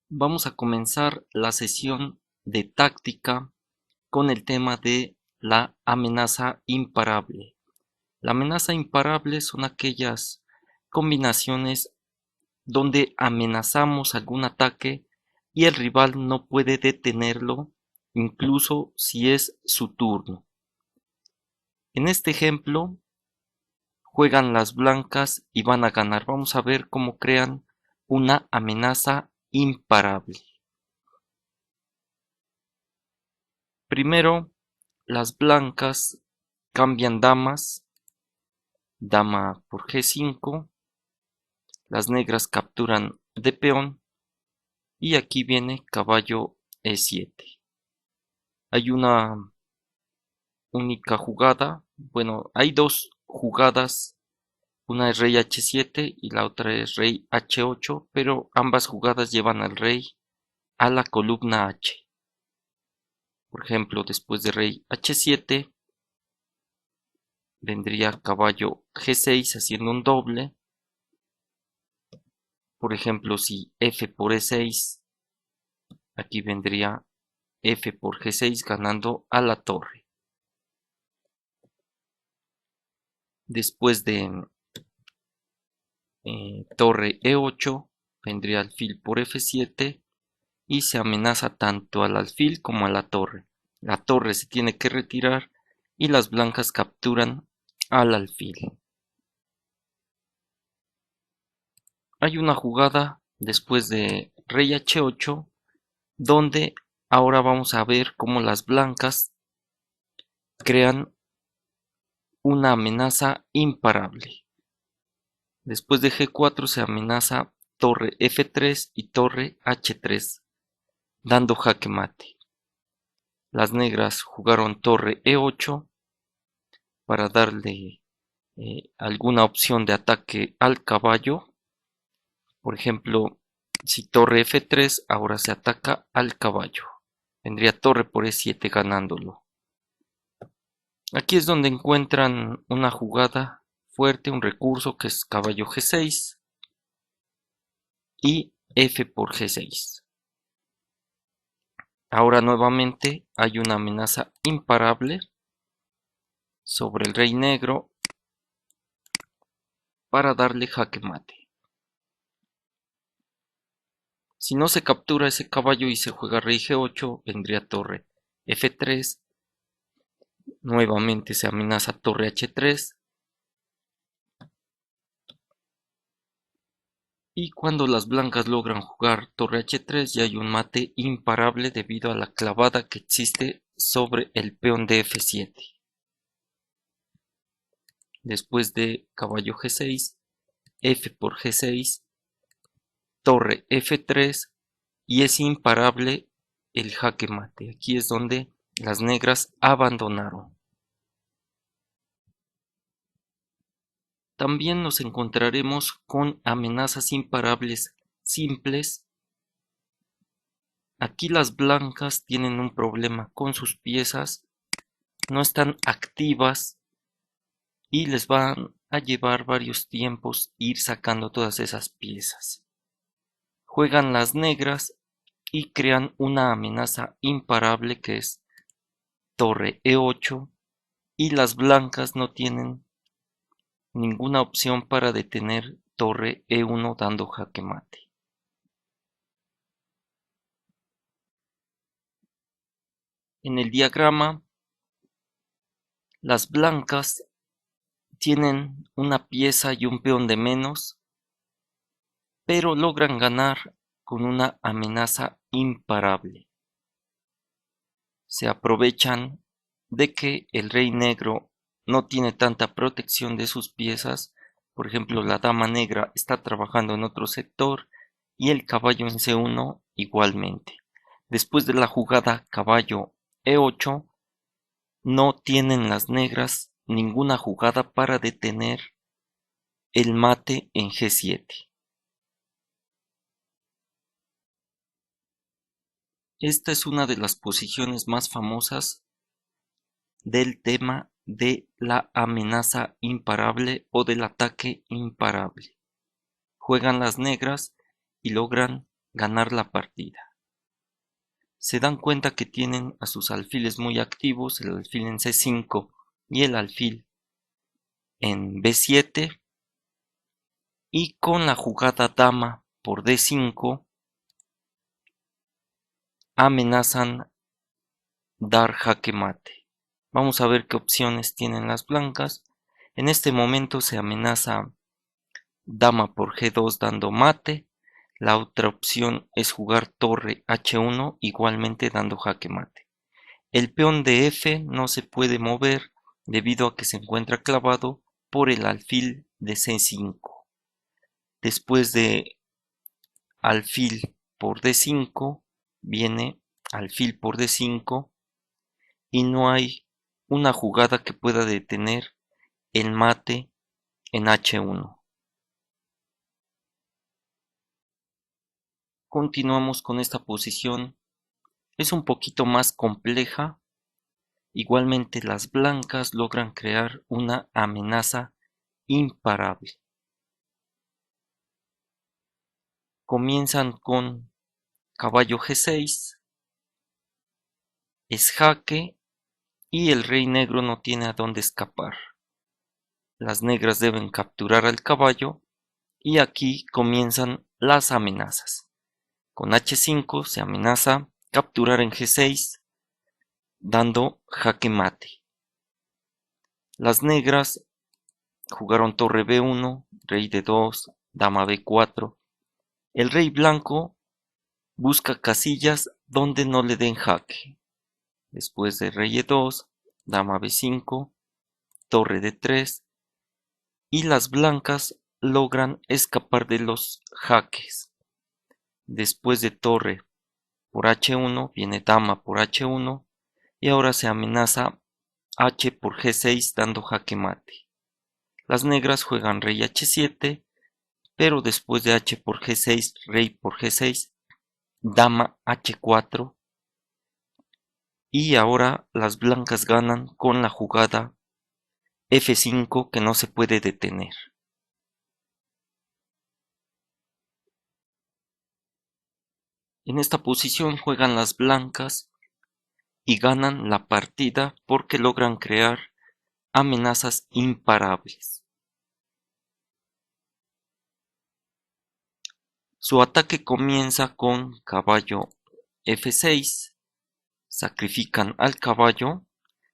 Vamos a comenzar la sesión de táctica con el tema de la amenaza imparable. La amenaza imparable son aquellas combinaciones donde amenazamos algún ataque y el rival no puede detenerlo, incluso si es su turno. En este ejemplo, juegan las blancas y van a ganar. Vamos a ver cómo crean una amenaza imparable. Primero, las blancas cambian damas, dama por G5, las negras capturan de peón y aquí viene caballo E7. Hay una única jugada, bueno, hay dos jugadas, una es rey H7 y la otra es rey H8, pero ambas jugadas llevan al rey a la columna H. Por ejemplo, después de rey H7 vendría caballo G6 haciendo un doble. Por ejemplo, si F por E6, aquí vendría F por G6 ganando a la torre. Después de torre E8, vendría alfil por F7 y se amenaza tanto al alfil como a la torre. La torre se tiene que retirar y las blancas capturan al alfil. Hay una jugada después de rey H8 donde ahora vamos a ver cómo las blancas crean una amenaza imparable. Después de G4 se amenaza torre F3 y torre H3, dando jaque mate. Las negras jugaron torre E8 para darle alguna opción de ataque al caballo. Por ejemplo, si torre F3 ahora se ataca al caballo. Vendría torre por E7 ganándolo. Aquí es donde encuentran una jugada fuerte, un recurso que es caballo G6 y F por G6. Ahora nuevamente hay una amenaza imparable sobre el rey negro para darle jaque mate. Si no se captura ese caballo y se juega rey G8, vendría torre F3. Nuevamente se amenaza torre H3. Y cuando las blancas logran jugar torre H3 ya hay un mate imparable debido a la clavada que existe sobre el peón de F7. Después de caballo G6, F por G6, torre F3 y es imparable el jaque mate. Aquí es donde las negras abandonaron. También nos encontraremos con amenazas imparables simples. Aquí las blancas tienen un problema con sus piezas, no están activas y les van a llevar varios tiempos ir sacando todas esas piezas. Juegan las negras y crean una amenaza imparable que es torre E8 y las blancas no tienen ninguna opción para detener torre E1 dando jaque mate. En el diagrama, las blancas tienen una pieza y un peón de menos, pero logran ganar con una amenaza imparable. Se aprovechan de que el rey negro no tiene tanta protección de sus piezas. Por ejemplo, la dama negra está trabajando en otro sector y el caballo en C1 igualmente. Después de la jugada caballo E8, no tienen las negras ninguna jugada para detener el mate en G7. Esta es una de las posiciones más famosas del tema de la amenaza imparable o del ataque imparable. Juegan las negras y logran ganar la partida. Se dan cuenta que tienen a sus alfiles muy activos, el alfil en C5 y el alfil en B7, y con la jugada dama por D5 amenazan dar jaque mate. Vamos a ver qué opciones tienen las blancas. En este momento se amenaza dama por G2 dando mate. La otra opción es jugar torre H1 igualmente dando jaque mate. El peón de F no se puede mover debido a que se encuentra clavado por el alfil de C5. Después de alfil por D5 viene alfil por D5 y no hay una jugada que pueda detener el mate en H1. Continuamos con esta posición. Es un poquito más compleja. Igualmente las blancas logran crear una amenaza imparable. Comienzan con caballo G6, es jaque y el rey negro no tiene a dónde escapar. Las negras deben capturar al caballo y aquí comienzan las amenazas. Con H5 se amenaza capturar en G6 dando jaque mate. Las negras jugaron torre B1, rey D2, dama B4. El rey blanco busca casillas donde no le den jaque. Después de rey E2, dama B5, torre D3 y las blancas logran escapar de los jaques. Después de torre por H1 viene dama por H1 y ahora se amenaza H por G6 dando jaque mate. Las negras juegan rey H7, pero después de H por G6, rey por G6, dama H4 y ahora las blancas ganan con la jugada F5 que no se puede detener. En esta posición juegan las blancas y ganan la partida porque logran crear amenazas imparables. Su ataque comienza con caballo F6, sacrifican al caballo.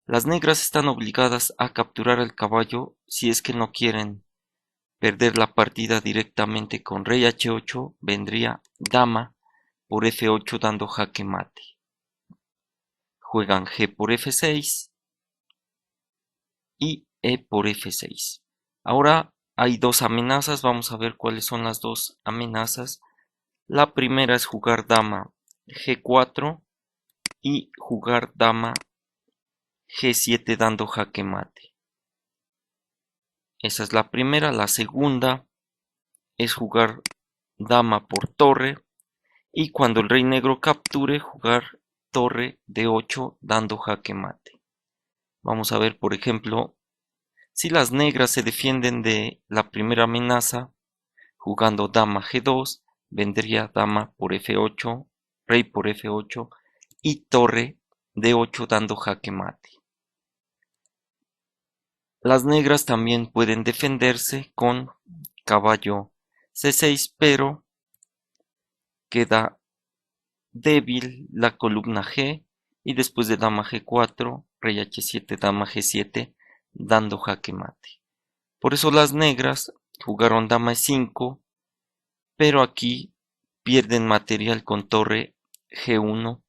Las negras están obligadas a capturar al caballo si es que no quieren perder la partida directamente. Con rey H8 vendría dama por F8 dando jaque mate. Juegan G por F6 y E por F6. Ahora hay dos amenazas, vamos a ver cuáles son las dos amenazas. La primera es jugar dama G4 y jugar dama G7 dando jaque mate. Esa es la primera. La segunda es jugar dama por torre y cuando el rey negro capture jugar torre D8 dando jaque mate. Vamos a ver, por ejemplo, si las negras se defienden de la primera amenaza jugando dama G2, vendría dama por F8, rey por F8 y torre D8 dando jaque mate. Las negras también pueden defenderse con caballo C6, pero queda débil la columna G y después de dama G4, rey H7, dama G7, dando jaque mate. Por eso las negras jugaron dama E5, pero aquí pierden material con torre G1.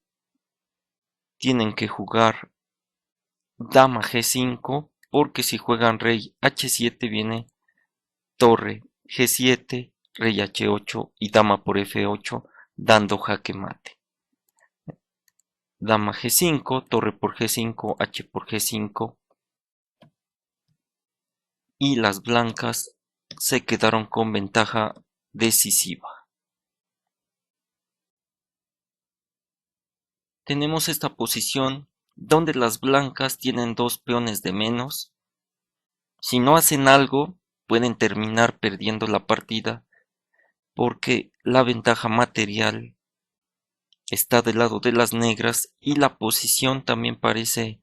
Tienen que jugar dama G5 porque si juegan rey H7 viene torre G7, rey H8 y dama por F8 dando jaque mate. Dama G5, torre por G5, H por G5 y las blancas se quedaron con ventaja decisiva. Tenemos esta posición donde las blancas tienen dos peones de menos. Si no hacen algo, pueden terminar perdiendo la partida, porque la ventaja material está del lado de las negras y la posición también parece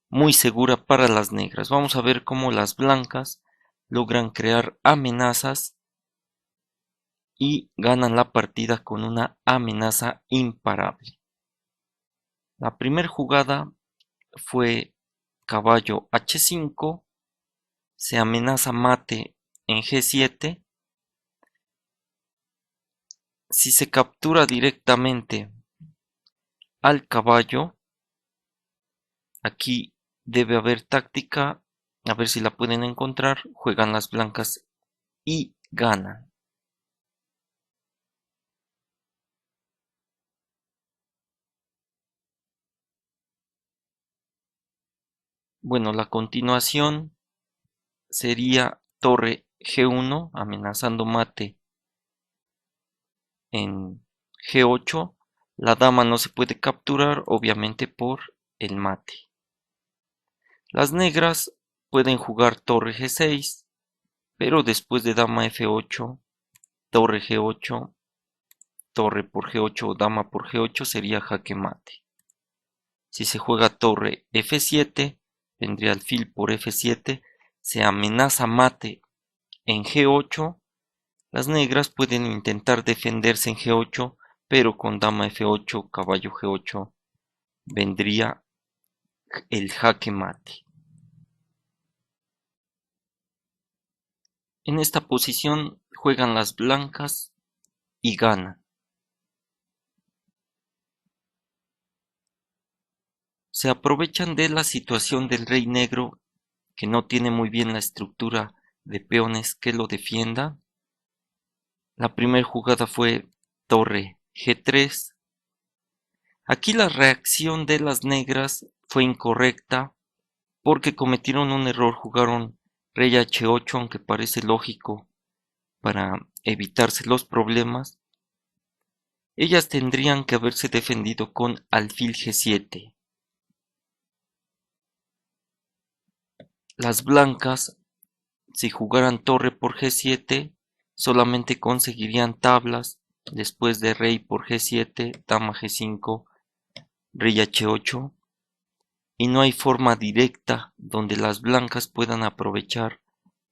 muy segura para las negras. Vamos a ver cómo las blancas logran crear amenazas y ganan la partida con una amenaza imparable. La primera jugada fue caballo h5, se amenaza mate en g7. Si se captura directamente al caballo, aquí debe haber táctica, a ver si la pueden encontrar. Juegan las blancas y ganan. Bueno, la continuación sería torre g1 amenazando mate en g8. La dama no se puede capturar, obviamente por el mate. Las negras pueden jugar torre g6, pero después de dama f8, torre g8, torre por g8 o dama por g8 sería jaque mate. Si se juega torre f7, vendría alfil por f7, se amenaza mate en g8. Las negras pueden intentar defenderse en g8, pero con dama f8, caballo g8, vendría el jaque mate. En esta posición juegan las blancas y ganan. Se aprovechan de la situación del rey negro, que no tiene muy bien la estructura de peones que lo defienda. La primera jugada fue torre g3. Aquí la reacción de las negras fue incorrecta porque cometieron un error, jugaron rey h8, aunque parece lógico para evitarse los problemas. Ellas tendrían que haberse defendido con alfil g7. Las blancas, si jugaran torre por g7, solamente conseguirían tablas después de rey por g7, dama g5, rey h8, y no hay forma directa donde las blancas puedan aprovechar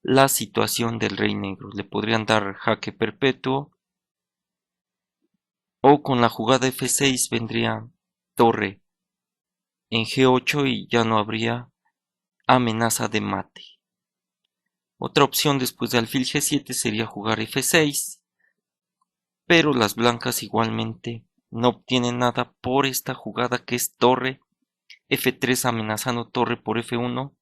la situación del rey negro. Le podrían dar jaque perpetuo, o con la jugada f6 vendría torre en g8 y ya no habría amenaza de mate. Otra opción después de alfil g7 sería jugar f6, pero las blancas igualmente no obtienen nada por esta jugada, que es torre f3 amenazando torre por f1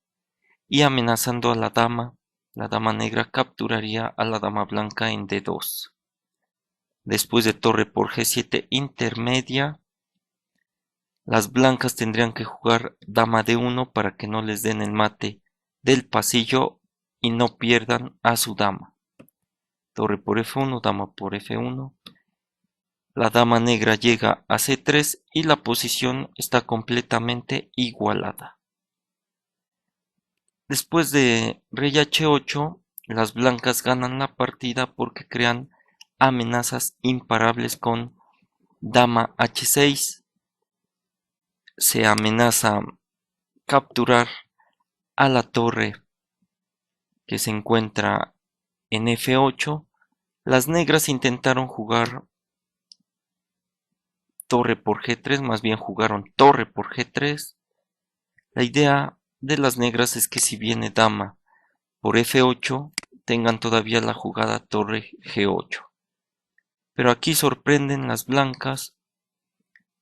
y amenazando a la dama. La dama negra capturaría a la dama blanca en d2. Después de torre por g7 intermedia, las blancas tendrían que jugar dama d1 para que no les den el mate del pasillo y no pierdan a su dama. Torre por f1, dama por f1. La dama negra llega a c3 y la posición está completamente igualada. Después de rey h8, las blancas ganan la partida porque crean amenazas imparables con dama h6. Se amenaza capturar a la torre que se encuentra en f8. Las negras intentaron jugar torre por g3, más bien jugaron torre por g3. La idea de las negras es que si viene dama por f8, tengan todavía la jugada torre g8. Pero aquí sorprenden las blancas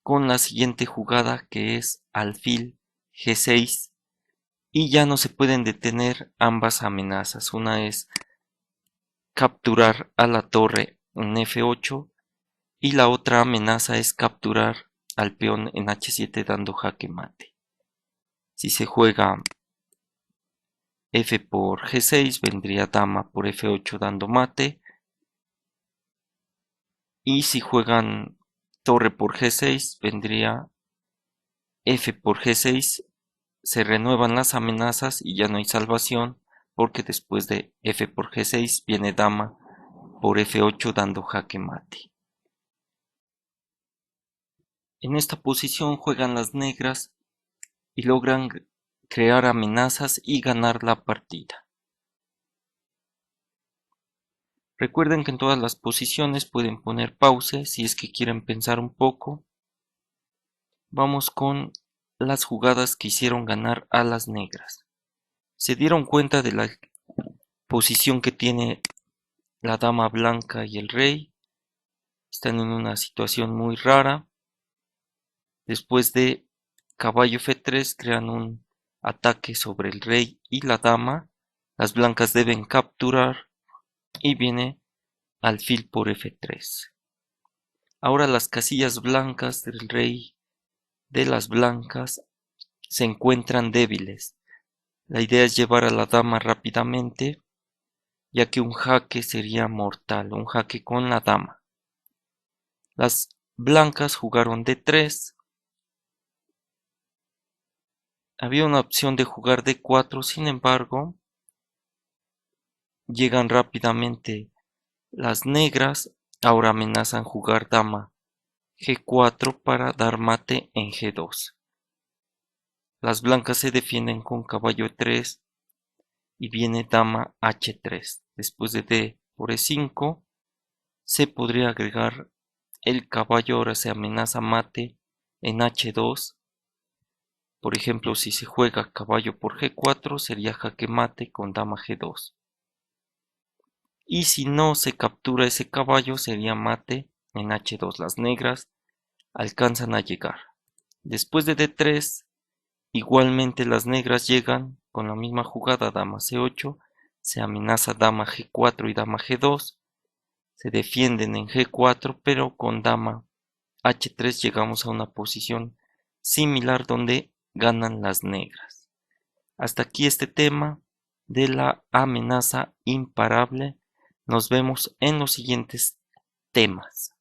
con la siguiente jugada, que es alfil g6, y ya no se pueden detener ambas amenazas. Una es capturar a la torre en f8 y la otra amenaza es capturar al peón en h7 dando jaque mate. Si se juega f por g6, vendría dama por f8 dando mate, y si juegan torre por g6, vendría f por g6. Se renuevan las amenazas y ya no hay salvación, porque después de f por g6 viene dama por F8 dando jaque mate. En esta posición juegan las negras y logran crear amenazas y ganar la partida. Recuerden que en todas las posiciones pueden poner pause si es que quieren pensar un poco. Vamos con las jugadas que hicieron ganar a las negras. Se dieron cuenta de la posición que tiene la dama blanca y el rey. Están en una situación muy rara. Después de caballo F3 crean un ataque sobre el rey y la dama. Las blancas deben capturar y viene alfil por F3. Ahora las casillas blancas del rey de las blancas se encuentran débiles. La idea es llevar a la dama rápidamente, ya que un jaque sería mortal, un jaque con la dama. Las blancas jugaron D3. Había una opción de jugar D4, sin embargo, llegan rápidamente las negras. Ahora amenazan jugar dama G4 para dar mate en G2. Las blancas se defienden con caballo E3 y viene dama H3. Después de D por E5 se podría agregar el caballo. Ahora se amenaza mate en H2. Por ejemplo, si se juega caballo por G4 sería jaque mate con dama G2. Y si no se captura ese caballo sería mate en H2. Las negras alcanzan a llegar. Después de D3 igualmente las negras llegan con la misma jugada dama C8. Se amenaza dama G4 y dama G2. Se defienden en G4 pero con dama H3 llegamos a una posición similar donde ganan las negras. Hasta aquí este tema de la amenaza imparable. Nos vemos en los siguientes temas.